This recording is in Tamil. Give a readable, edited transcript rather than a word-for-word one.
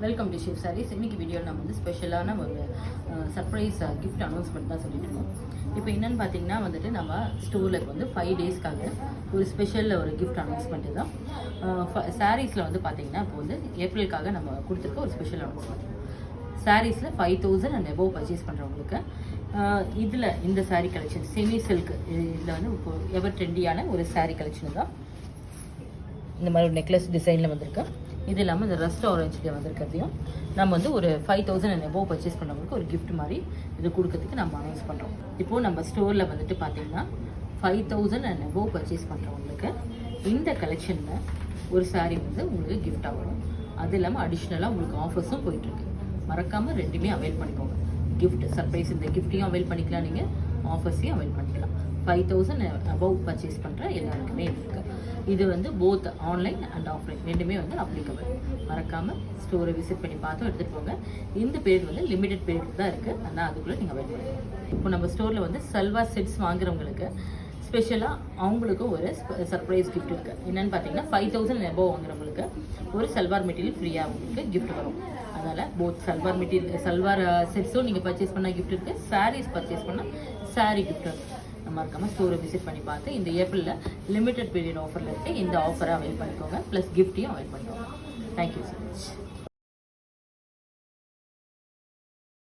Welcome to Shiv saris. இன்னைக்கு வீடியோ நம்ம வந்து ஸ்பெஷலான ஒரு சர்ப்ரைஸ் கிஃப்ட் அனௌன்ஸ்மெண்ட் தான் சொல்லிட்டு இருக்கோம். இப்போ என்னென்னு பார்த்தீங்கன்னா வந்துட்டு நம்ம ஸ்டோரில் இப்போ வந்து 5 டேஸ்க்காக ஒரு ஸ்பெஷல் ஒரு கிஃப்ட் அனௌன்ஸ்மெண்ட்டு தான். சாரீஸில் வந்து பார்த்தீங்கன்னா இப்போ வந்து ஏப்ரலுக்காக நம்ம கொடுத்துருக்க ஒரு ஸ்பெஷல் அனௌன்ஸ்மெண்ட். சாரீஸில் 5000 அண்ட் எபோவ் பர்ச்சேஸ் பண்ணுறவங்களுக்கு இதில் இந்த சாரீ கலெக்ஷன் செமி சில்க் இதில் வந்து இப்போ எவர் ட்ரெண்டியான ஒரு சாரீ கலெக்ஷன் தான். இந்த மாதிரி ஒரு நெக்லஸ் டிசைனில் வந்திருக்கு. இது இல்லாமல் இந்த ரஸ்ட் ஆரஞ்சில் வந்திருக்கிறதையும் நம்ம வந்து ஒரு 5000 அண்ட் எபோவ் பர்ச்சேஸ் பண்ணுறவங்களுக்கு ஒரு கிஃப்ட் மாதிரி இது கொடுக்கறதுக்கு நம்ம அனௌன்ஸ் பண்ணுறோம். இப்போது நம்ம ஸ்டோரில் வந்துட்டு பார்த்தீங்கன்னா 5000 அண்ட் எபோவ் பர்ச்சேஸ் பண்ணுறவங்களுக்கு இந்த கலெக்ஷனில் ஒரு சாரீ வந்து உங்களுக்கு கிஃப்டாக வரும். அது இல்லாமல் அடிஷ்னலாக உங்களுக்கு ஆஃபர்ஸும் போயிட்டுருக்கு. மறக்காமல் ரெண்டுமே அவைல் பண்ணிக்கோங்க. கிஃப்ட் சர்ப்ரைஸ் இந்த கிஃப்ட்டையும் அவைல் பண்ணிக்கலாம், நீங்கள் ஆஃபர்ஸையும் அவைல் பண்ணிக்கலாம். 5000 அபவ் பர்ச்சேஸ் பண்ணுற எல்லாருக்குமே இருக்குது. இது வந்து போத் ஆன்லைன் அண்ட் ஆஃப்லைன் ரெண்டுமே வந்து அப்ளிகபிள். மறக்காமல் ஸ்டோரை விசிட் பண்ணி பார்த்தும் எடுத்துகிட்டு போங்க. இந்த பீரியட் வந்து லிமிடெட் பீரியட் தான் இருக்குது, ஆனால் அதுக்குள்ளே நீங்கள் அவைல் பண்ணுங்கள். இப்போ நம்ம ஸ்டோரில் வந்து சல்வார் செட்ஸ் வாங்குறவங்களுக்கு ஸ்பெஷலாக அவங்களுக்கும் ஒரு சர்ப்ரைஸ் கிஃப்ட் இருக்குது. என்னென்னு பார்த்தீங்கன்னா 5000 எபோவ் வாங்குறவங்களுக்கு ஒரு சல்வார் மெட்டீரியல் ஃப்ரீயாக உங்களுக்கு கிஃப்ட் வரும். அதனால் போத் சல்வார் மெட்டீரியல் சல்வார் செட்ஸும் நீங்கள் பர்ச்சேஸ் பண்ணால் கிஃப்ட் இருக்குது, சாரீஸ் பர்ச்சேஸ் பண்ணால் சாரீ கிஃப்ட் இருக்குது. மறக்காமல் ஸ்டோரை விசிட் பண்ணி பார்த்து இந்த ஏப்ரலில் லிமிடெட் பீரியட் ஆஃபரில் இருக்குது. இந்த ஆஃபரை அவைல் பண்ணிக்கோங்க, ப்ளஸ் கிஃப்ட்டையும் அவைல் பண்ணிக்கோங்க. Thank you so much.